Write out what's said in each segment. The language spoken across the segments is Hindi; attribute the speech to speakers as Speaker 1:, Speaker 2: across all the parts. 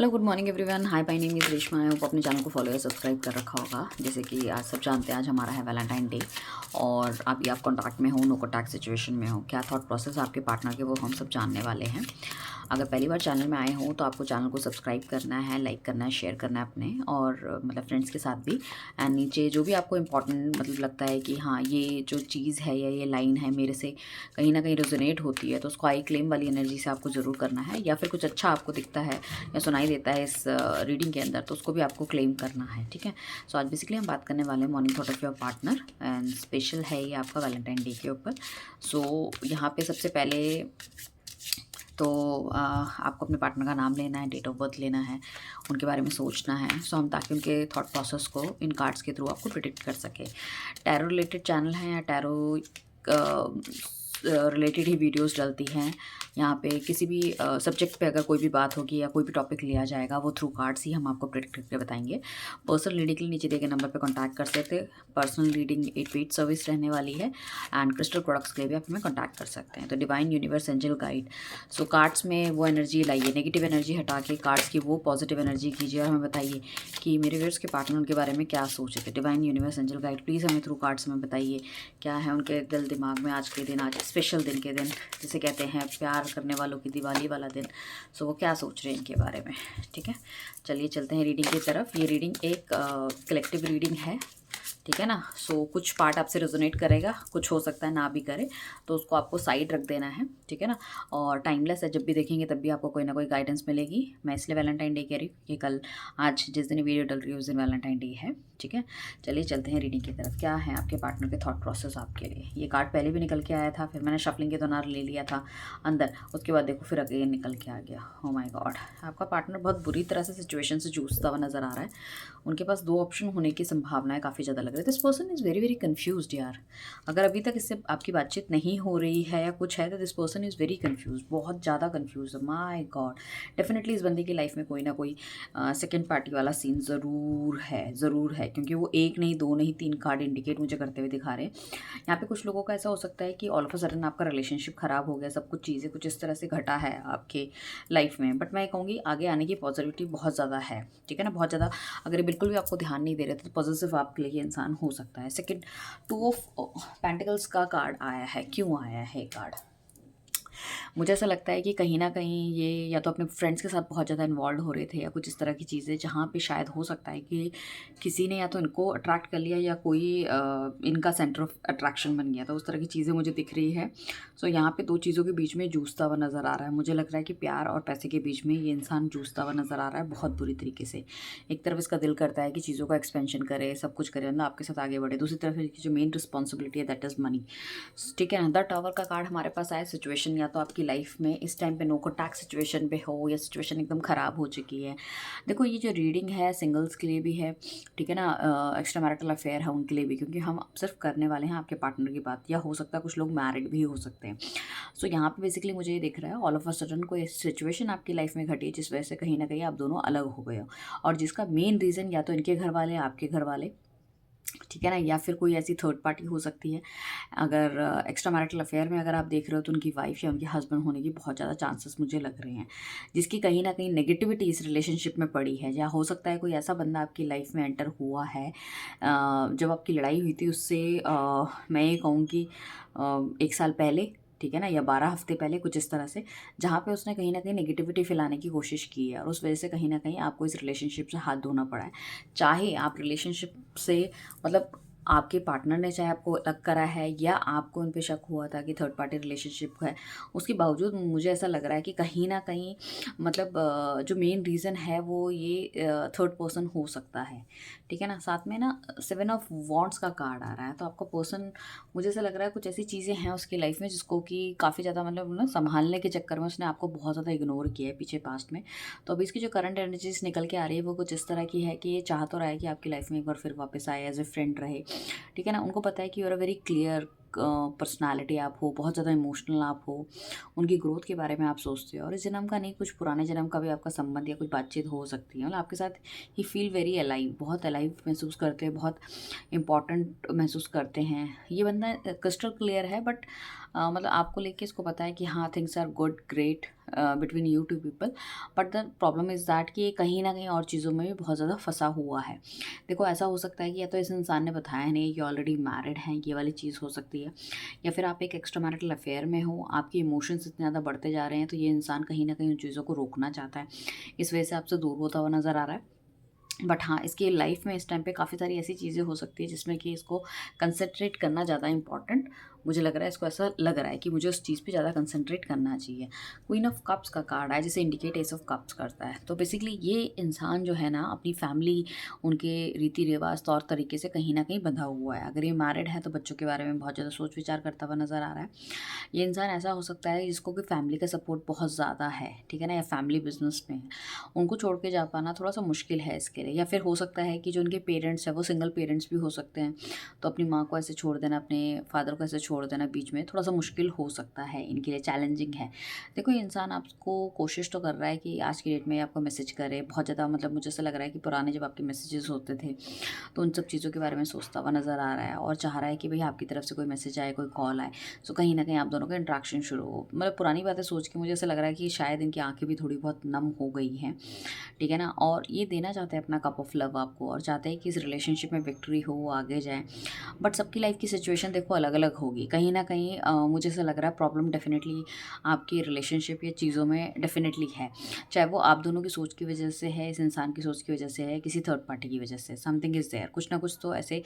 Speaker 1: Hello good morning everyone. Hi, my name is Reshma. I hope अपने चैनल को फॉलो या सब्सक्राइब कर रखा होगा। जैसे कि आज सब जानते हैं, आज हमारा है वैलेंटाइन डे और अभी आप कॉन्टैक्ट में हो, नो कॉन्टैक्ट सिचुएशन में हो, क्या थॉट प्रोसेस आपके पार्टनर के वो हम सब जानने वाले हैं। अगर पहली बार चैनल में आए हो तो आपको चैनल को सब्सक्राइब करना है, लाइक करना है, शेयर करना है अपने और मतलब फ्रेंड्स के साथ भी। एंड नीचे जो भी आपको इंपॉर्टेंट मतलब लगता है कि हाँ ये जो चीज़ है या ये लाइन है मेरे से कहीं ना कहीं रेजोनेट होती है, तो उसको आई क्लेम वाली एनर्जी से आपको ज़रूर करना है। या फिर कुछ अच्छा आपको दिखता है या सुनाई देता है इस रीडिंग के अंदर, तो उसको भी आपको क्लेम करना है। ठीक है। सो आज बेसिकली हम बात करने वाले हैं morning thought of your partner and special है ये आपका वैलेंटाइन डे के ऊपर। सो यहाँ पे सबसे पहले तो आपको अपने पार्टनर का नाम लेना है, डेट ऑफ बर्थ लेना है, उनके बारे में सोचना है। सो हम ताकि उनके थॉट प्रोसेस को इन कार्ड्स के थ्रू आपको प्रिडिक्ट कर सके। टैरो रिलेटेड चैनल है या टैरो रिलेटेड ही वीडियोस डलती हैं। यहाँ पे किसी भी सब्जेक्ट पे अगर कोई भी बात होगी या कोई भी टॉपिक लिया जाएगा वो थ्रू कार्ड्स ही हम आपको प्रेडिक्ट करके बताएंगे। पर्सनल रीडिंग के लिए नीचे दिए गए नंबर पे कांटेक्ट कर सकते हैं। पर्सनल रीडिंग 8 पेड सर्विस रहने वाली है एंड क्रिस्टल प्रोडक्ट्स के लिए भी आप हमें कांटेक्ट कर सकते हैं। तो डिवाइन यूनिवर्स एंजल गाइड, सो कार्ड्स में वो एनर्जी लाइए, नेगेटिव एनर्जी हटा के कार्ड्स की वो पॉजिटिव एनर्जी कीजिए और हमें बताइए कि मेरे व्यूअर्स के पार्टनर के बारे में क्या सोचे थे। Divine universe angel guide please हमें थ्रू कार्ड्स में बताइए क्या है उनके दिल दिमाग में आज के दिन, आज स्पेशल दिन के दिन जिसे कहते हैं प्यार करने वालों की दिवाली वाला दिन। सो वो क्या सोच रहे हैं इनके बारे में। ठीक है, चलिए चलते हैं रीडिंग की तरफ। ये रीडिंग एक कलेक्टिव रीडिंग है, ठीक है ना। सो कुछ पार्ट आपसे रेजोनेट करेगा, कुछ हो सकता है ना भी करे, तो उसको आपको साइड रख देना है, ठीक है ना। और टाइमलेस है, जब भी देखेंगे तब भी आपको कोई ना कोई गाइडेंस मिलेगी। मैं इसलिए वैलेंटाइन डे कह रही हूँ कि कल आज जिस दिन वीडियो डल रही है उस दिन वैलेंटाइन डे है, ठीक है। चलिए चलते हैं रीडिंग की तरफ। क्या है आपके पार्टनर के थॉट प्रोसेस आपके लिए। ये कार्ड पहले भी निकल के आया था, फिर मैंने शफलिंग के दौरान ले लिया था अंदर, उसके बाद देखो फिर अगेन निकल के आ गया। ओ माय गॉड, आपका पार्टनर बहुत बुरी तरह से सिचुएशन से जूझता हुआ नजर आ रहा है। उनके पास दो ऑप्शन होने की संभावनाएं काफ़ी ज़्यादा लग रही है। This person is very very confused यार। अगर अभी तक इससे आपकी बातचीत नहीं हो रही है या कुछ है तो this person is very confuse, बहुत ज़्यादा कन्फ्यूज। माय गॉड, डेफिनेटली इस बंदे की लाइफ में कोई ना कोई सेकेंड पार्टी वाला सीन ज़रूर है, ज़रूर है, क्योंकि वो एक नहीं, दो नहीं, तीन कार्ड इंडिकेट मुझे करते हुए दिखा रहे हैं। यहाँ पे कुछ लोगों का ऐसा हो सकता है कि ऑल ऑफ अ सडन आपका रिलेशनशिप खराब हो गया, सब कुछ चीज़ें कुछ इस तरह से घटा है आपके लाइफ में, बट मैं कहूँगी आगे आने की पॉजिटिविटी बहुत ज़्यादा है, ठीक है ना, बहुत ज़्यादा। अगर ये बिल्कुल भी आपको ध्यान नहीं दे रहे थे तो पॉजिटिव आपके लिए ये इंसान हो सकता है। सेकंड, 2 ऑफ पेंटिकल्स का कार्ड आया है। क्यों आया है कार्ड? मुझे ऐसा लगता है कि कहीं न कहीं ये या तो अपने फ्रेंड्स के साथ बहुत ज़्यादा इन्वॉल्व हो रहे थे या कुछ इस तरह की चीज़ें, जहाँ पे शायद हो सकता है कि किसी ने या तो इनको अट्रैक्ट कर लिया या कोई इनका सेंटर ऑफ अट्रैक्शन बन गया था। उस तरह की चीज़ें मुझे दिख रही है। सो यहाँ पे दो चीज़ों के बीच में जूझता हुआ नज़र आ रहा है। मुझे लग रहा है कि प्यार और पैसे के बीच में ये इंसान जूझता हुआ नज़र आ रहा है बहुत बुरी तरीके से। एक तरफ इसका दिल करता है कि चीज़ों का एक्सपेंशन करे, सब कुछ करे, मतलब आपके साथ आगे बढ़े। दूसरी तरफ इसकी जो मेन रिस्पॉन्सिबिलिटी है दैट इज़ मनी, ठीक है ना। द टावर का कार्ड हमारे पास आया। सिचुएशन या तो आपकी लाइफ में इस टाइम पे नो कॉन्टैक्ट सिचुएशन पे हो या सिचुएशन एकदम ख़राब हो चुकी है। देखो ये जो रीडिंग है सिंगल्स के लिए भी है, ठीक है ना, एक्स्ट्रा मैरिटल अफेयर है उनके लिए भी, क्योंकि हम सिर्फ करने वाले हैं आपके पार्टनर की बात, या हो सकता है कुछ लोग मैरिड भी हो सकते हैं। सो यहाँ पे बेसिकली मुझे ये दिख रहा है ऑल ऑफ अ सडन कोई सिचुएशन आपकी लाइफ में घटी है जिस वजह से कहीं ना कहीं आप दोनों अलग हो गए हो, और जिसका मेन रीज़न या तो इनके घर वाले आपके घर वाले, ठीक है ना, या फिर कोई ऐसी थर्ड पार्टी हो सकती है। अगर एक्स्ट्रा मैरिटल अफेयर में अगर आप देख रहे हो तो उनकी वाइफ या उनके हस्बैंड होने की बहुत ज़्यादा चांसेस मुझे लग रहे हैं, जिसकी कहीं ना कहीं नेगेटिविटी इस रिलेशनशिप में पड़ी है। या हो सकता है कोई ऐसा बंदा आपकी लाइफ में एंटर हुआ है जब आपकी लड़ाई हुई थी उससे, मैं ये कहूँ कि 1 साल पहले, ठीक है ना, या 12 हफ्ते पहले, कुछ इस तरह से, जहाँ पे उसने कहीं ना कहीं नेगेटिविटी फैलाने की कोशिश की है और उस वजह से कहीं ना कहीं आपको इस रिलेशनशिप से हाथ धोना पड़ा है। चाहे आप रिलेशनशिप से मतलब आपके पार्टनर ने चाहे आपको अलग करा है या आपको उन पे शक हुआ था कि थर्ड पार्टी रिलेशनशिप है, उसके बावजूद मुझे ऐसा लग रहा है कि कहीं ना कहीं मतलब जो मेन रीज़न है वो ये थर्ड पर्सन हो सकता है, ठीक है ना। साथ में ना 7 ऑफ वॉन्ट्स का कार्ड आ रहा है, तो आपका पर्सन मुझे ऐसा लग रहा है कुछ ऐसी चीज़ें हैं उसकी लाइफ में जिसको कि काफ़ी ज़्यादा मतलब ना संभालने के चक्कर में उसने आपको बहुत ज़्यादा इग्नोर किया है पीछे पास्ट में। तो अभी इसकी जो करंट एनर्जीज निकल के आ रही है वो कुछ इस तरह की है कि ये चाह तो रहा है कि आपकी लाइफ में एक बार फिर वापस आए, एज ए फ्रेंड रहे, ठीक है ना। उनको पता है कि you are a very clear personality आप हो, बहुत ज़्यादा इमोशनल आप हो, उनकी ग्रोथ के बारे में आप सोचते हो, और इस जन्म का नहीं कुछ पुराने जन्म का भी आपका संबंध या कुछ बातचीत हो सकती है। मतलब आपके साथ ही फील वेरी अलाइव, बहुत अलाइव महसूस करते हैं, बहुत इंपॉर्टेंट महसूस करते हैं। ये बंदा क्रिस्टल क्लियर है, बट मतलब आपको लेके इसको पता है कि हाँ things are good, great, between you two people, but the problem is that कि कहीं ना कहीं और चीज़ों में भी बहुत ज़्यादा फंसा हुआ है। देखो ऐसा हो सकता है कि या तो इस इंसान ने बताया नहीं कि ऑलरेडी मैरिड हैं, ये वाली चीज़ हो सकती है, या फिर आप एक एक्स्ट्रा मैरिटल अफेयर में हो, आपके इमोशंस इतने ज़्यादा बढ़ते जा रहे हैं, तो ये इंसान कहीं ना कहीं उन चीज़ों को रोकना चाहता है, इस वजह से आपसे दूर होता हुआ नज़र आ रहा है। बट हाँ, इसकी लाइफ में इस टाइम पे काफ़ी सारी ऐसी चीज़ें हो सकती है जिसमें कि इसको कंसंट्रेट करना ज़्यादा इंपॉर्टेंट मुझे लग रहा है। इसको ऐसा लग रहा है कि मुझे उस चीज़ पे ज़्यादा कंसंट्रेट करना चाहिए। क्वीन ऑफ कप्स का कार्ड है जिसे इंडिकेट एस ऑफ कप्स करता है। तो बेसिकली ये इंसान जो है ना, अपनी फैमिली, उनके रीति रिवाज, तौर तरीके से कहीं ना कहीं बंधा हुआ है। अगर ये मैरिड है तो बच्चों के बारे में बहुत ज़्यादा सोच विचार करता हुआ नज़र आ रहा है। ये इंसान ऐसा हो सकता है जिसको कि फैमिली का सपोर्ट बहुत ज़्यादा है, ठीक है ना, या फैमिली बिजनेस में है, उनको छोड़ के जा पाना थोड़ा सा मुश्किल है इसके लिए। या फिर हो सकता है कि जो उनके पेरेंट्स हैं वो सिंगल पेरेंट्स भी हो सकते हैं, तो अपनी माँ को ऐसे छोड़ देना, अपने फादर को ऐसे छोड़ देना बीच में थोड़ा सा मुश्किल हो सकता है, इनके लिए चैलेंजिंग है। देखो ये इंसान आपको कोशिश तो कर रहा है कि आज की डेट में आपको मैसेज करे बहुत ज़्यादा, मतलब मुझे ऐसा लग रहा है कि पुराने जब आपके मैसेजेस होते थे तो उन सब चीज़ों के बारे में सोचता हुआ नज़र आ रहा है, और चाह रहा है कि भाई आपकी तरफ से कोई मैसेज आए, कोई कॉल आए, सो कहीं ना कहीं आप दोनों का इंट्रैक्शन शुरू हो। मतलब पुरानी बातें सोच के मुझे ऐसा लग रहा है कि शायद इनकी आंखें भी थोड़ी बहुत नम हो गई हैं, ठीक है ना, और ये देना चाहते हैं अपना कप ऑफ लव आपको, और चाहते हैं कि इस रिलेशनशिप में विक्ट्री हो, वो आगे जाए। बट सबकी लाइफ की सिचुएशन देखो अलग अलग होगी, कहीं ना कहीं मुझे ऐसा लग रहा है प्रॉब्लम डेफिनेटली आपकी रिलेशनशिप या चीज़ों में डेफिनेटली है, चाहे वो आप दोनों की सोच की वजह से है, इस इंसान की सोच की वजह से है, किसी थर्ड पार्टी की वजह से, समथिंग इज़ देयर, कुछ ना कुछ तो ऐसे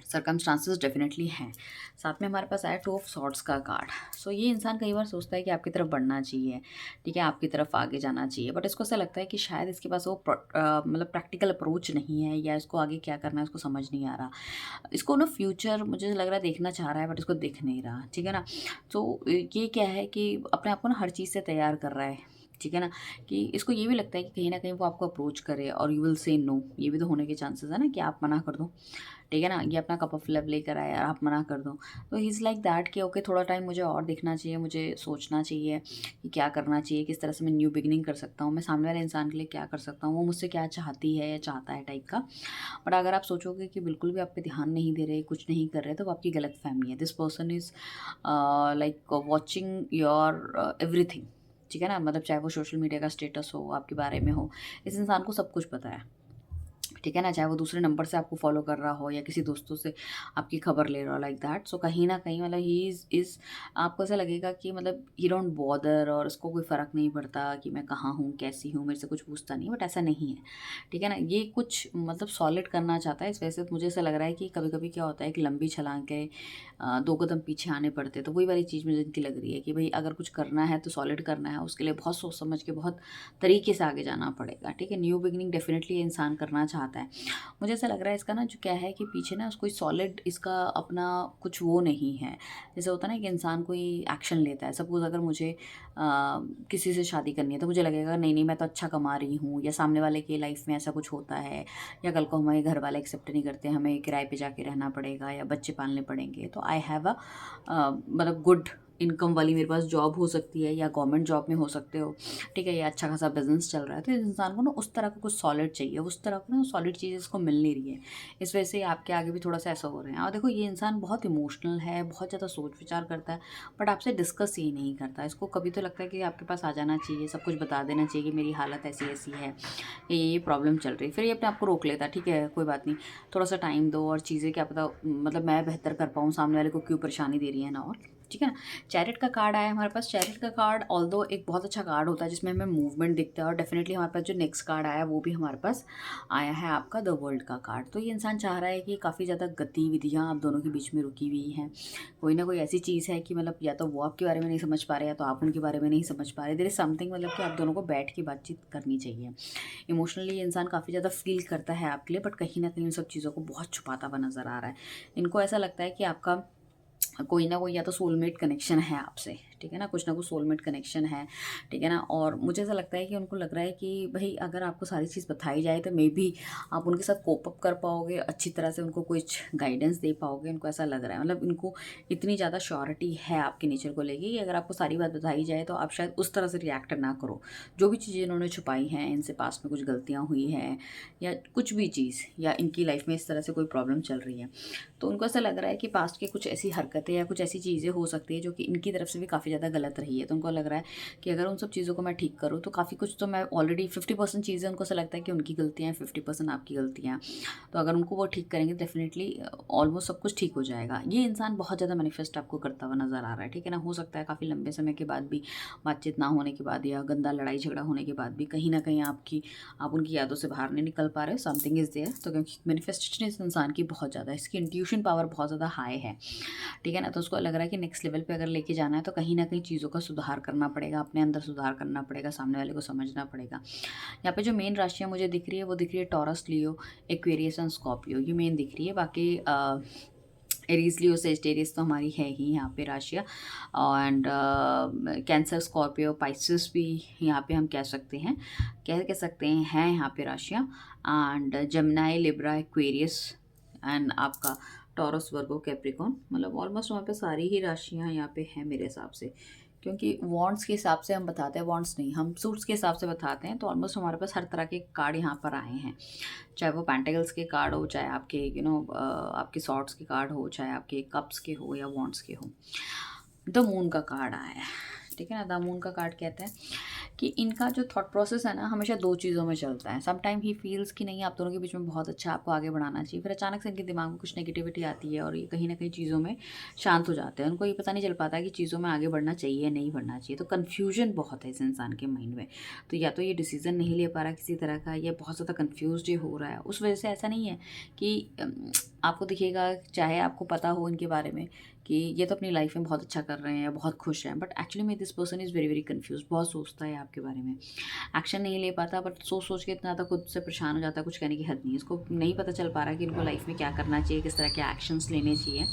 Speaker 1: सर्कमस्टांसेस डेफिनेटली हैं। साथ में हमारे पास आया टू ऑफ सॉर्ड्स का कार्ड। सो ये इंसान कई बार सोचता है कि आपकी तरफ बढ़ना चाहिए, ठीक है, आपकी तरफ आगे जाना चाहिए, बट इसको ऐसा लगता है कि शायद इसके पास वो मतलब प्रैक्टिकल अप्रोच नहीं है, या इसको आगे क्या करना है इसको समझ नहीं आ रहा। इसको ना फ्यूचर मुझे लग रहा है देखना चाह रहा है, बट इसको दिख नहीं रहा, ठीक है ना। तो ये क्या है कि अपने आप को ना हर चीज़ से तैयार कर रहा है, ठीक है ना, कि इसको ये भी लगता है कि कहीं ना कहीं वो आपको अप्रोच करे और यू विल से नो, ये भी तो होने के चांसेस है ना कि आप मना कर दो, ठीक है ना, ये अपना कप ऑफ लव लेकर आए और आप मना कर दो। तो ही इज़ लाइक दैट कि ओके थोड़ा टाइम मुझे और देखना चाहिए, मुझे सोचना चाहिए कि क्या करना चाहिए, किस तरह से मैं न्यू बिगिनिंग कर सकता हूँ, मैं सामने वाले इंसान के लिए क्या कर सकता हूँ, वो मुझसे क्या चाहती है या चाहता है टाइप का। बट अगर आप सोचोगे कि बिल्कुल भी आप पे ध्यान नहीं दे रहे, कुछ नहीं कर रहे, तो वो आपकी गलत फहमी है। This person is like watching your everything, ठीक है ना, मतलब चाहे वो सोशल मीडिया का स्टेटस हो, आपके बारे में हो, इस इंसान को सब कुछ पता है, ठीक है ना, चाहे वो दूसरे नंबर से आपको फॉलो कर रहा हो या किसी दोस्तों से आपकी खबर ले रहा हो, लाइक दैट। सो कहीं ना कहीं मतलब ही इज़ आपको ऐसा लगेगा कि मतलब ही डोंट बॉदर, और उसको कोई फ़र्क नहीं पड़ता कि मैं कहाँ हूँ, कैसी हूँ, मेरे से कुछ पूछता नहीं, बट ऐसा नहीं है, ठीक है ना। ये कुछ मतलब सॉलिड करना चाहता है, इस वजह से मुझे ऐसा लग रहा है कि कभी कभी क्या होता है कि लंबी छलांग के 2 कदम पीछे आने पड़ते हैं। तो वही वाली चीज़ मुझे इनकी लग रही है कि भाई अगर कुछ करना है तो सॉलिड करना है, उसके लिए बहुत सोच समझ के बहुत तरीके से आगे जाना पड़ेगा, ठीक है। न्यू बिगनिंग डेफिनेटली इंसान करना चाहता है। मुझे ऐसा लग रहा है इसका ना जो क्या है कि पीछे ना कोई सॉलिड इसका अपना कुछ वो नहीं है। जैसे होता है ना कि इंसान कोई एक्शन लेता है, सपोज़ अगर मुझे किसी से शादी करनी है तो मुझे लगेगा नहीं नहीं मैं तो अच्छा कमा रही हूँ, या सामने वाले की लाइफ में ऐसा कुछ होता है, या कल को हमारे घर वाले एक्सेप्ट नहीं करते, हमें किराए पे जाके रहना पड़ेगा या बच्चे पालने पड़ेंगे, तो आई हैव अ मतलब गुड इनकम वाली मेरे पास जॉब हो सकती है, या गवर्नमेंट जॉब में हो सकते हो, ठीक है, या अच्छा खासा बिजनेस चल रहा है। तो इस इंसान को ना उस तरह का कुछ सॉलिड चाहिए, उस तरह का ना सॉलिड चीज़ इसको मिल नहीं रही है, इस वजह से आपके आगे भी थोड़ा सा ऐसा हो रहे हैं। और देखो ये इंसान बहुत इमोशनल है, बहुत ज़्यादा सोच विचार करता है, बट आपसे डिस्कस ही नहीं करता। इसको कभी तो लगता है कि आपके पास आ जाना चाहिए, सब कुछ बता देना चाहिए कि मेरी हालत ऐसी ऐसी है, ये प्रॉब्लम चल रही है, फिर ये अपने आप को रोक लेता है, ठीक है कोई बात नहीं, थोड़ा सा टाइम दो, और चीज़ें क्या पता मतलब मैं बेहतर कर पाऊँ, सामने वाले को क्यों परेशानी दे रही है ना, और ठीक है ना। चैरिट का कार्ड आया हमारे पास। चैरिट का कार्ड ऑल्दो एक बहुत अच्छा कार्ड होता है जिसमें हमें मूवमेंट दिखता है, और डेफिनेटली हमारे पास जो नेक्स्ट कार्ड आया वो भी हमारे पास आया है आपका द वर्ल्ड का कार्ड। तो ये इंसान चाह रहा है कि काफ़ी ज़्यादा गतिविधियाँ आप दोनों के बीच में रुकी हुई हैं, कोई ना कोई ऐसी चीज़ है कि मतलब या तो वो आपके बारे में नहीं समझ पा रहे, या तो आप उनके बारे में नहीं समझ पा रहे, देयर इज समथिंग, मतलब कि आप दोनों को बैठ के बातचीत करनी चाहिए। इमोशनली ये इंसान काफ़ी ज़्यादा फील करता है आपके लिए, बट कहीं ना कहीं उन सब चीज़ों को बहुत छुपाता हुआ नज़र आ रहा है। इनको ऐसा लगता है कि आपका कोई ना कोई या तो सोलमेट कनेक्शन है आपसे, ठीक है ना, कुछ ना कुछ सोलमेट कनेक्शन है, ठीक है ना। और मुझे ऐसा लगता है कि उनको लग रहा है कि भाई अगर आपको सारी चीज़ बताई जाए तो मे बी आप उनके साथ कोप अप कर पाओगे, अच्छी तरह से उनको कुछ गाइडेंस दे पाओगे, उनको ऐसा लग रहा है। मतलब इनको इतनी ज़्यादा श्योरिटी है आपके नेचर को लेके कि अगर आपको सारी बात बताई जाए तो आप शायद उस तरह से रिएक्ट ना करो। जो भी चीज़ें इन्होंने छुपाई हैं, इनसे पास्ट में कुछ गलतियाँ हुई हैं, या कुछ भी चीज़, या इनकी लाइफ में इस तरह से कोई प्रॉब्लम चल रही है, तो उनको ऐसा लग रहा है कि पास्ट की कुछ ऐसी हरकतें या कुछ ऐसी चीज़ें हो सकती है जो कि इनकी तरफ से भी काफ़ी काफ़ी ज़्यादा गलत रही है। तो उनको लग रहा है कि अगर उन सब चीज़ों को मैं ठीक करूँ तो काफ़ी कुछ, तो मैं ऑलरेडी 50% चीज़ें उनको ऐसा लगता है कि उनकी गलतियाँ हैं, 50% आपकी गलतियाँ हैं। तो अगर उनको वो ठीक करेंगे डेफिनेटली ऑलमोस्ट सब कुछ ठीक हो जाएगा। ये इंसान बहुत ज़्यादा मैनिफेस्ट आपको करता हुआ नज़र आ रहा है, ठीक है ना। हो सकता है काफ़ी लंबे समय के बाद भी, बातचीत ना होने के बाद या गंदा लड़ाई झगड़ा होने के बाद भी कहीं न कहीं आप उनकी यादों से बाहर नहीं निकल पा रहे हो, समथिंग इज़ देयर। तो क्योंकि मैनिफेस्टेशन इस इंसान की बहुत ज़्यादा है, इसकी इंट्यूशन पावर बहुत ज़्यादा हाई है, ठीक है ना। तो उसको लग रहा है कि नेक्स्ट लेवल पे अगर लेके जाना है तो कहीं न कहीं चीज़ों का सुधार करना पड़ेगा, अपने अंदर सुधार करना पड़ेगा, सामने वाले को समझना पड़ेगा। यहाँ पे जो मेन राशियाँ मुझे दिख रही है वो दिख रही है taurus, Leo, Aquarius and Scorpio, ये मेन दिख रही है। बाकी एरीज, लियो, सेजिटेरियस तो हमारी है ही यहाँ पे राशियाँ। एंड कैंसर, स्कॉर्पियो, पाइसेस भी यहाँ पे हम कह सकते हैं, कह सकते हैं यहाँ पे राशियाँ। And Gemini, Libra, Aquarius and आपका टॉरस, वर्गो, कैप्रिकॉन, मतलब ऑलमोस्ट वहाँ पे सारी ही राशियाँ यहाँ पे हैं मेरे हिसाब से। क्योंकि वॉन्ट्स के हिसाब से हम बताते हैं, वॉन्ट्स नहीं, हम सूट्स के हिसाब से बताते हैं। तो ऑलमोस्ट हमारे पास हर तरह के कार्ड यहाँ पर आए हैं, चाहे वो पेंटिकल्स के कार्ड हो, चाहे आपके आपके सॉर्ट्स के कार्ड हो, चाहे आपके कप्स के हो या वॉन्ट्स के हो। द मून का कार्ड आया है, ठीक है ना। द मून का कार्ड कहता है कि इनका जो थॉट प्रोसेस है ना हमेशा दो चीज़ों में चलता है। सम टाइम ही फील्स कि नहीं, आप दोनों के बीच में बहुत अच्छा, आपको आगे बढ़ाना चाहिए, फिर अचानक से इनके दिमाग में कुछ नेगेटिविटी आती है और ये कहीं ना कहीं चीज़ों में शांत हो जाते हैं। उनको ये पता नहीं चल पाता कि चीज़ों में आगे बढ़ना चाहिए या नहीं बढ़ना चाहिए। तो कन्फ्यूजन बहुत है इस इंसान के माइंड में। तो या तो ये डिसीजन नहीं ले पा रहा किसी तरह का, या बहुत ज़्यादा कन्फ्यूज हो रहा है। उस वजह से ऐसा नहीं है कि आपको दिखेगा, चाहे आपको पता हो इनके बारे में कि ये तो अपनी लाइफ में बहुत अच्छा कर रहे हैं, बहुत खुश हैं, बट एक्चुअली में this person is very very confuse, बहुत सोचता है आपके बारे में, एक्शन नहीं ले पाता, बट सोच सोच के इतना ज़्यादा खुद से परेशान हो जाता है, कुछ कहने की हद नहीं। इसको नहीं पता चल पा रहा कि इनको लाइफ में क्या करना चाहिए, किस तरह के एक्शंस लेने चाहिए।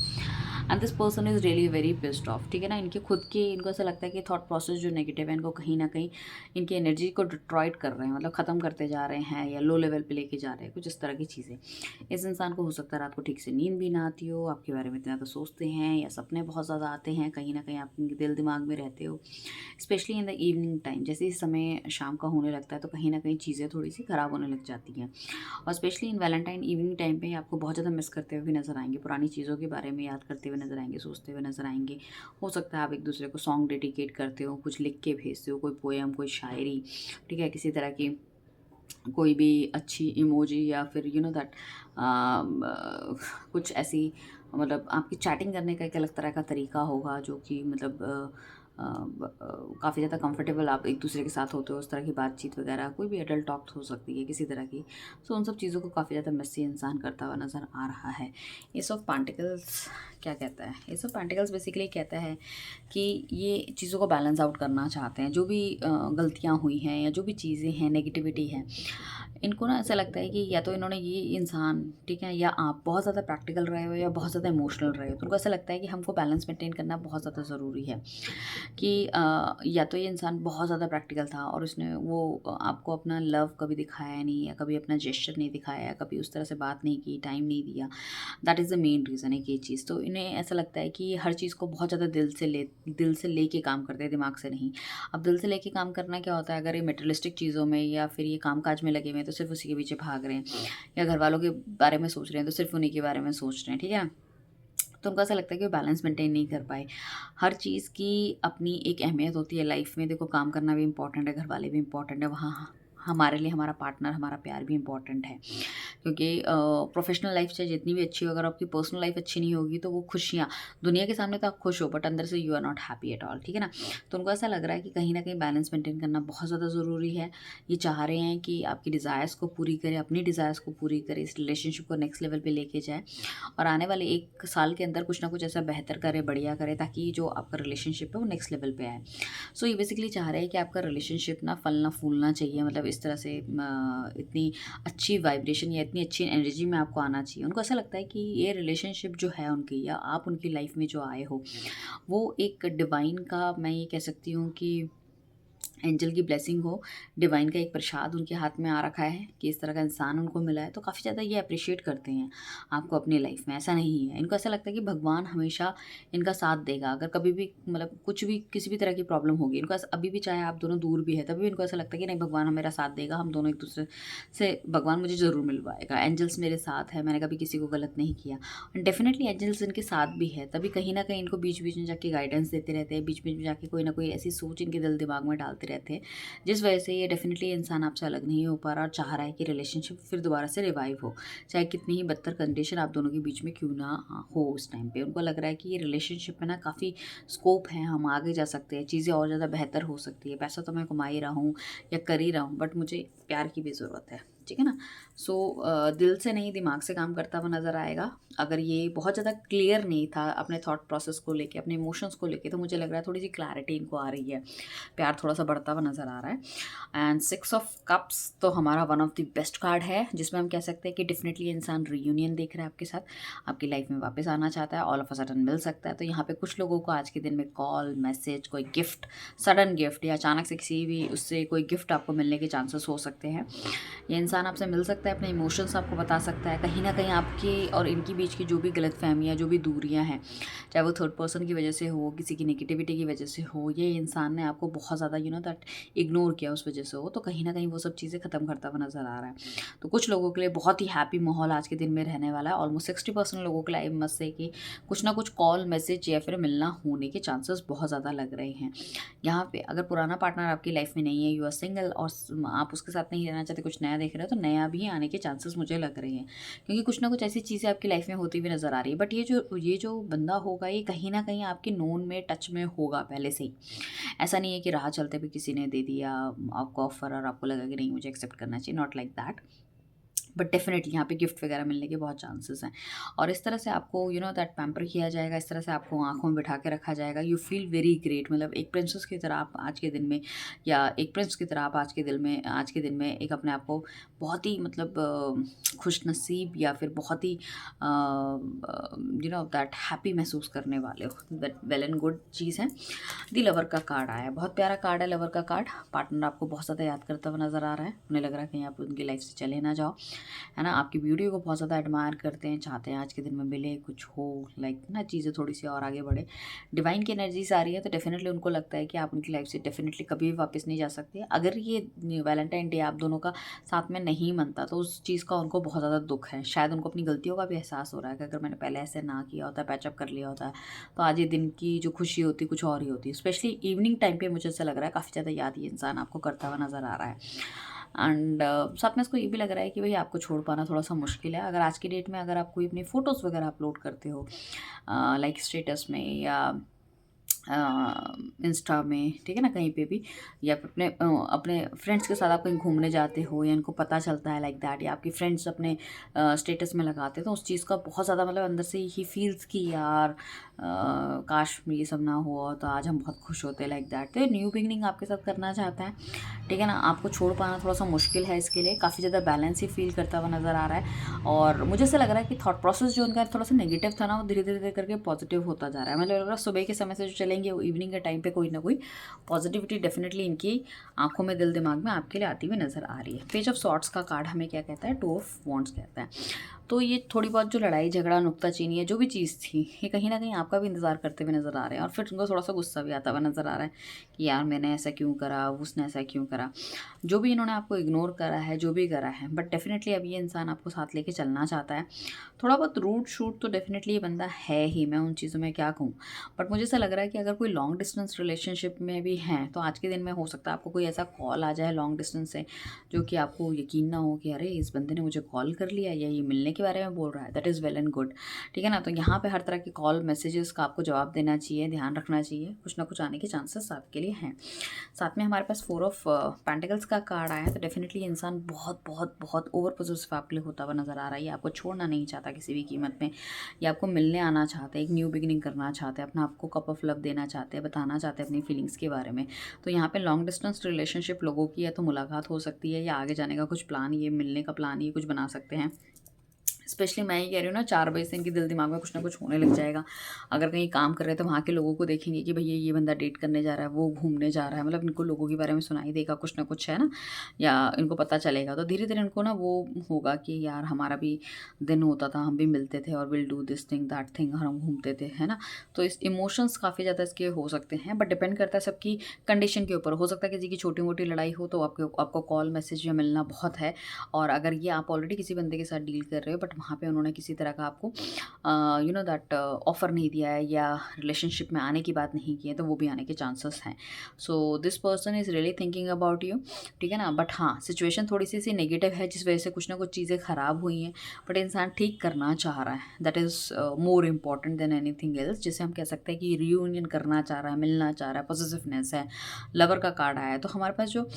Speaker 1: And this person is really very pissed off, ठीक है ना। इनके खुद के, इनको ऐसा लगता है कि थॉट प्रोसेस जो नेगेटिव है इनको कहीं ना कहीं इनकी एनर्जी को डिस्ट्रॉयड कर रहे हैं, मतलब ख़त्म करते जा रहे हैं या लो लेवल पे लेके जा रहे हैं, कुछ इस तरह की चीज़ें। इस इंसान को हो सकता है रात को ठीक से नींद भी ना आती हो, आपके बारे में इतना ज़्यादा सोचते हैं, या सपने बहुत ज़्यादा आते हैं, कहीं ना कहीं आप दिल दिमाग में रहते हो, specially in the evening time. जैसे इस समय शाम का होने लगता है तो कहीं ना कहीं चीज़ें थोड़ी सी ख़राब होने लग जाती हैं। और specially in Valentine evening time पे आपको बहुत ज़्यादा मिस करते हुए भी नज़र आएंगे, पुरानी चीज़ों के बारे में याद करते हुए नज़र आएंगे, सोचते हुए नज़र आएंगे। हो सकता है आप एक दूसरे को सॉन्ग डेडिकेट करते हो, कुछ लिख के भेजते हो, कोई पोएम, कोई शायरी, ठीक है, किसी तरह की कोई भी अच्छी इमोजी, या फिर यू नो दैट कुछ ऐसी, मतलब आपकी चैटिंग करने का एक अलग तरह का तरीका होगा जो कि मतलब काफ़ी ज़्यादा कंफर्टेबल आप एक दूसरे के साथ होते हो, उस तरह की बातचीत वगैरह, कोई भी एडल्ट टॉक हो सकती है किसी तरह की। सो उन सब चीज़ों को काफ़ी ज़्यादा मिस इंसान करता हुआ नज़र आ रहा है। एस ऑफ पेंटिकल्स क्या कहता है? एस ऑफ पेंटिकल्स बेसिकली कहता है कि ये चीज़ों को बैलेंस आउट करना चाहते हैं, जो भी गलतियाँ हुई हैं या जो भी चीज़ें हैं, नेगेटिविटी है, इनको ना ऐसा लगता है कि या तो इन्होंने, ये इंसान, ठीक है, या आप बहुत ज़्यादा प्रैक्टिकल रहे हो या बहुत ज़्यादा इमोशनल रहे हो, तो उनको ऐसा लगता है कि हमको बैलेंस मेंटेन करना बहुत ज़्यादा ज़रूरी है। कि या तो ये इंसान बहुत ज़्यादा प्रैक्टिकल था और उसने वो आपको अपना लव कभी दिखाया नहीं, या कभी अपना जेस्चर नहीं दिखाया, या कभी उस तरह से बात नहीं की, टाइम नहीं दिया। That is the main reason है कि ये चीज़, तो इन्हें ऐसा लगता है कि हर चीज़ को बहुत ज़्यादा दिल से ले के काम करते हैं, दिमाग से नहीं। अब दिल से लेके काम करना क्या होता है? अगर ये मटेरियलिस्टिक चीज़ों में या फिर ये काम-काज में लगे हुए हैं तो सिर्फ़ उसी के पीछे भाग रहे हैं, या घर वालों के बारे में सोच रहे हैं तो सिर्फ़ उन्हीं के बारे में सोच रहे हैं, ठीक है? तो उनको ऐसा लगता है कि वो बैलेंस मेंटेन नहीं कर पाए। हर चीज़ की अपनी एक अहमियत होती है लाइफ़ में। देखो, काम करना भी इम्पोर्टेंट है, घर वाले भी इम्पोर्टेंट है, वहाँ हमारे लिए हमारा पार्टनर, हमारा प्यार भी इम्पोर्टेंट है। क्योंकि प्रोफेशनल लाइफ चाहे जितनी भी अच्छी हो, अगर आपकी पर्सनल लाइफ अच्छी नहीं होगी तो वो खुशियाँ, दुनिया के सामने तो आप खुश हो बट अंदर से you are not happy at all, ठीक है ना। तो उनको ऐसा लग रहा है कि कहीं ना कहीं बैलेंस मेंटेन करना बहुत ज़्यादा ज़रूरी है। ये चाह रहे हैं कि आपकी डिज़ायर्स को पूरी करे, अपनी डिज़ायर्स को पूरी करे, इस रिलेशनशिप को नेक्स्ट लेवल पे लेके जाए, और आने वाले 1 साल के अंदर कुछ ना कुछ ऐसा बेहतर करे, बढ़िया करे, ताकि जो आपका रिलेशनशिप है वो नेक्स्ट लेवल पे आए। सो ये बेसिकली चाह रहे हैं कि आपका रिलेशनशिप ना फलना फूलना चाहिए, मतलब इस तरह से इतनी अच्छी वाइब्रेशन या इतनी अच्छी एनर्जी में आपको आना चाहिए। उनको ऐसा लगता है कि ये रिलेशनशिप जो है उनकी, या आप उनकी लाइफ में जो आए हो, वो एक डिवाइन का, मैं ये कह सकती हूँ कि एंजल की ब्लेसिंग हो, डिवाइन का एक प्रसाद उनके हाथ में आ रखा है कि इस तरह का इंसान उनको मिला है, तो काफ़ी ज़्यादा ये अप्रिशिएट करते हैं आपको अपनी लाइफ में। ऐसा नहीं है, इनको ऐसा लगता है कि भगवान हमेशा इनका साथ देगा। अगर कभी भी मतलब कुछ भी किसी भी तरह की प्रॉब्लम होगी, इनको अभी भी चाहे आप दोनों दूर भी है तभी भी इनको ऐसा लगता है कि नहीं, भगवान मेरा साथ देगा, हम दोनों एक दूसरे से, भगवान मुझे ज़रूर मिलवाएगा, एंजल्स मेरे साथ है, मैंने कभी किसी को गलत नहीं किया। डेफिनेटली एंजल्स इनके साथ भी है, तभी कहीं ना कहीं इनको बीच बीच में जाके गाइडेंस देते रहते हैं, बीच बीच में जाके कोई ना कोई ऐसी सोच इनके दिल दिमाग में डालते रहते हैं, जिस वजह से ये डेफिनेटली इंसान आपसे अलग नहीं हो पा रहा और चाह रहा है कि रिलेशनशिप फिर दोबारा से रिवाइव हो, चाहे कितनी ही बदतर कंडीशन आप दोनों के बीच में क्यों ना हो। उस टाइम पे उनको लग रहा है कि ये रिलेशनशिप में ना काफ़ी स्कोप है, हम आगे जा सकते हैं, चीज़ें और ज़्यादा बेहतर हो सकती है। पैसा तो मैं कमा ही रहा हूँ या कर ही रहा हूँ, बट मुझे प्यार की भी ज़रूरत है, ठीक है ना। सो दिल से नहीं दिमाग से काम करता हुआ नज़र आएगा। अगर ये बहुत ज़्यादा क्लियर नहीं था अपने थॉट प्रोसेस को लेके, अपने इमोशंस को लेके, तो मुझे लग रहा है थोड़ी सी क्लैरिटी इनको आ रही है, प्यार थोड़ा सा बढ़ता हुआ नज़र आ रहा है। एंड 6 ऑफ कप्स तो हमारा one of the best card है, जिसमें हम कह सकते हैं कि डेफिनेटली इंसान रीयूनियन देख रहा है आपके साथ, आपकी लाइफ में वापस आना चाहता है, ऑल ऑफ अ सडन मिल सकता है। तो यहाँ पे कुछ लोगों को आज के दिन में कॉल, मैसेज, कोई गिफ्ट, सडन गिफ्ट या अचानक से किसी भी उससे कोई गिफ्ट आपको मिलने के चांसेस हो सकते हैं। ये इंसान आपसे मिल सकता है, अपने इमोशंस आपको बता सकता है। कहीं ना कहीं आपकी और इनके बीच की जो भी गलतफहमियाँ, जो भी दूरियां हैं, चाहे वो थर्ड पर्सन की वजह से हो, किसी की नेगेटिविटी की वजह से हो, ये इंसान ने आपको बहुत ज़्यादा दैट इग्नोर किया उस वजह से हो, तो कहीं ना कहीं वो सब चीज़ें ख़त्म करता हुआ नज़र आ रहा है। तो कुछ लोगों के लिए बहुत ही हैप्पी माहौल आज के दिन में रहने वाला है। ऑलमोस्ट 60% लोगों के लिए आई मस्ट से कि कुछ ना कुछ कॉल, मैसेज या फिर मिलना होने के चांसेस बहुत ज़्यादा लग रहे हैं। यहाँ पे अगर पुराना पार्टनर आपकी लाइफ में नहीं है, यू आर सिंगल और आप उसके साथ नहीं रहना चाहते, कुछ नया देख रहे हो, तो नया भी आने के चांसेस मुझे लग रहे हैं, क्योंकि कुछ ना कुछ ऐसी चीज़ें आपकी लाइफ में होती हुई नज़र आ रही है। बट ये जो बंदा होगा, ये कहीं ना कहीं आपके नोन में, टच में होगा पहले से ही। ऐसा नहीं है कि राह चलते भी किसी ने दे दिया आपको ऑफर और आपको लगा कि नहीं मुझे एक्सेप्ट करना चाहिए, not like that. But definitely यहाँ पे गिफ्ट वगैरह मिलने के बहुत चांसेस हैं, और इस तरह से आपको दैट पैम्पर किया जाएगा, इस तरह से आपको आंखों में बिठा के रखा जाएगा। यू फील वेरी ग्रेट, मतलब एक प्रिंसेस की तरह आप आज के दिन में, या एक प्रिंस की तरह आप आज के दिन में एक अपने आप को बहुत ही मतलब खुश नसीब या फिर बहुत ही दैट हैप्पी महसूस करने वाले हो। दैट वेल एंड गुड चीज़ है। दी लवर का कार्ड आया है, बहुत प्यारा कार्ड है लवर का कार्ड। पार्टनर आपको बहुत ज़्यादा याद करता हुआ नज़र आ रहा है, उन्हें लग रहा है कहीं आप उनकी लाइफ से चले ना जाओ, है ना। आपकी ब्यूटी को बहुत ज़्यादा एडमायर करते हैं, चाहते हैं आज के दिन में मिले, कुछ हो, लाइक ना चीज़ें थोड़ी सी और आगे बढ़े। डिवाइन की एनर्जीज आ रही है, तो डेफिनेटली उनको लगता है कि आप उनकी लाइफ से डेफिनेटली कभी भी वापस नहीं जा सकते। अगर ये वैलेंटाइन डे आप दोनों का साथ में नहीं मनता, तो उस चीज़ का उनको बहुत ज़्यादा दुख है। शायद उनको अपनी गलतियों का भी एहसास हो रहा है कि अगर मैंने पहले ऐसे ना किया होता, पैचअप कर लिया होता, तो आज ये दिन की जो खुशी होती कुछ और ही होती। स्पेशली इवनिंग टाइम पे मुझे ऐसा लग रहा है काफ़ी ज़्यादा याद ये इंसान आपको करता हुआ नज़र आ रहा है। एंड साथ में इसको ये भी लग रहा है कि भाई आपको छोड़ पाना थोड़ा सा मुश्किल है। अगर आज की डेट में अगर आप कोई अपनी फ़ोटोज़ वगैरह अपलोड करते हो लाइक स्टेटस में या इंस्टा में, ठीक है ना, कहीं पे भी, या फिर अपने फ्रेंड्स के साथ आप कहीं घूमने जाते हो या इनको पता चलता है लाइक दैट, या आपकी फ्रेंड्स अपने स्टेटस में लगाते हैं, तो उस चीज़ का बहुत ज़्यादा मतलब अंदर से ही फील्स कि यार काश ये सब ना हुआ तो आज हम बहुत खुश होते लाइक दैट। तो न्यू बिगनिंग आपके साथ करना चाहता है, ठीक है ना। आपको छोड़ पाना थोड़ा सा मुश्किल है, इसके लिए काफ़ी ज़्यादा बैलेंस ही फील करता हुआ नज़र आ रहा है। और मुझे ऐसा लग रहा है कि थॉट प्रोसेस जो उनका थोड़ा सा नेगेटिव था ना, वो धीरे धीरे करके पॉजिटिव होता जा रहा है। मतलब लग रहा है सुबह के समय से जो चलेंगे, वो इवनिंग के टाइम पे कोई ना कोई पॉजिटिविटी डेफिनेटली इनकी आंखों में, दिल दिमाग में आपके लिए आती हुई नज़र आ रही है। पेज ऑफ सॉर्ट्स का कार्ड हमें क्या कहता है, 2 ऑफ वॉन्ड्स कहता है। तो ये थोड़ी बहुत जो लड़ाई झगड़ा, नुक्ताचीनी है, जो भी चीज़ थी, ये कहीं ना कहीं आपका भी इंतज़ार करते हुए नज़र आ रहे हैं, और फिर उनको थोड़ा सा गुस्सा भी आता हुआ नज़र आ रहा है कि यार मैंने ऐसा क्यों करा, उसने ऐसा क्यों करा। जो भी इन्होंने आपको इग्नोर करा है, जो भी करा है, बट डेफिनेटली अब ये इंसान आपको साथ लेके चलना चाहता है। थोड़ा बहुत रूट शूट तो डेफिनेटली ये बंदा है ही, मैं उन चीज़ों में क्या कहूँ। बट मुझे ऐसा लग रहा है कि अगर कोई लॉन्ग डिस्टेंस रिलेशनशिप में भी हैं, तो आज के दिन में हो सकता है आपको कोई ऐसा कॉल आ जाए लॉन्ग डिस्टेंस से, जो कि आपको यकीन ना हो कि अरे इस बंदे ने मुझे कॉल कर लिया या ये मिलने के बारे में बोल रहा है। That is well and good, ठीक है ना। तो यहाँ पे हर तरह के कॉल, मैसेजेस का आपको जवाब देना चाहिए, ध्यान रखना चाहिए, कुछ ना कुछ आने के चांसेस आपके लिए हैं। साथ में हमारे पास 4 ऑफ पेंटिकल्स का कार्ड आया है, तो डेफिनेटली इंसान बहुत बहुत बहुत ओवर पॉजिटिव आपके लिए होता हुआ नज़र आ रहा है। ये आपको छोड़ना नहीं चाहता किसी भी कीमत में, या आपको मिलने आना चाहते हैं, एक न्यू बिगिनिंग करना चाहते हैं, अपना आपको कप ऑफ लव देना चाहते हैं, बताना चाहते हैं अपनी फीलिंग्स के बारे में। तो यहाँ पे लॉन्ग डिस्टेंस रिलेशनशिप लोगों की है, तो मुलाकात हो सकती है, या आगे जाने का कुछ प्लान, ये मिलने का प्लान, ये कुछ बना सकते हैं। स्पेशली मैं ही कह रही हूँ ना, 4 बजे से इनके दिल दिमाग में कुछ ना कुछ होने लग जाएगा। अगर कहीं काम कर रहे हैं तो वहाँ के लोगों को देखेंगे कि भैया ये बंदा डेट करने जा रहा है, वो घूमने जा रहा है, मतलब इनको लोगों के बारे में सुनाई देगा कुछ ना कुछ, है ना, या इनको पता चलेगा। तो धीरे धीरे इनको ना वो होगा कि यार हमारा भी दिन होता था, हम भी मिलते थे और will do this thing that thing, हम घूमते थे, है ना। तो इस इमोशंस काफ़ी ज़्यादा इसके हो सकते हैं, बट डिपेंड करता है सबकी कंडीशन के ऊपर। हो सकता है किसी की छोटी मोटी लड़ाई हो तो आपको कॉल मैसेज या मिलना बहुत है। और अगर ये आप ऑलरेडी किसी बंदे के साथ डील कर रहे हो बट वहाँ पे उन्होंने किसी तरह का आपको यू नो दैट ऑफ़र नहीं दिया है या रिलेशनशिप में आने की बात नहीं की है, तो वो भी आने के चांसेस हैं। So this person is really thinking about you, ठीक है ना। बट हाँ, सिचुएशन थोड़ी सी नेगेटिव है जिस वजह से कुछ ना कुछ चीज़ें ख़राब हुई हैं, बट इंसान ठीक करना चाह रहा है। That is more important than anything else. जिसे हम कह सकते हैं कि रियूनियन करना चाह रहा है, मिलना चाह रहा है, पॉजिटिवनेस है, लवर का कार्ड आया है। तो हमारे पास जो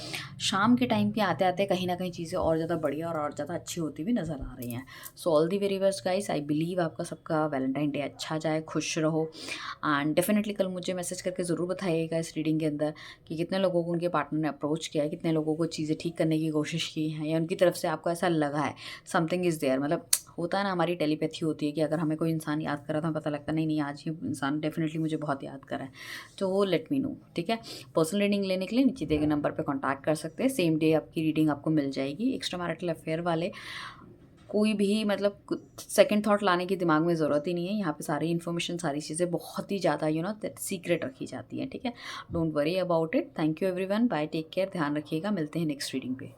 Speaker 1: शाम के टाइम पे आते आते कहीं ना कहीं चीज़ें और ज़्यादा बढ़िया और ज़्यादा अच्छी होती हुई नज़र आ रही हैं। So all the very best guys, I believe आपका सबका वैलेंटाइन डे अच्छा जाए, खुश रहो। एंड डेफिनेटली कल मुझे मैसेज करके ज़रूर बताइएगा इस रीडिंग के अंदर कि कितने लोगों को उनके पार्टनर ने अप्रोच किया है, कितने लोगों को चीज़ें ठीक करने की कोशिश की है, या उनकी तरफ से आपको ऐसा लगा है समथिंग इज़ देयर। मतलब होता है ना, हमारी टेलीपैथी होती है कि अगर हमें कोई इंसान याद करा तो हमें पता लगता नहीं नहीं आज ये इंसान डेफिनेटली मुझे बहुत याद करा है। तो वो लेट मी नो, ठीक है। पर्सनल रीडिंग लेने के लिए नीचे दिए गए नंबर पे कांटेक्ट कर सकते हैं। सेम डे आपकी रीडिंग आपको मिल जाएगी। एक्स्ट्रा मैरिटल अफेयर वाले कोई भी मतलब सेकंड थॉट लाने की दिमाग में ज़रूरत ही नहीं है। यहाँ पे सारी इन्फॉर्मेशन, सारी चीज़ें बहुत ही ज़्यादा सीक्रेट रखी जाती हैं, ठीक है। Don't worry about it. Thank you everyone, bye, take care, ध्यान रखिएगा। मिलते हैं नेक्स्ट रीडिंग पे।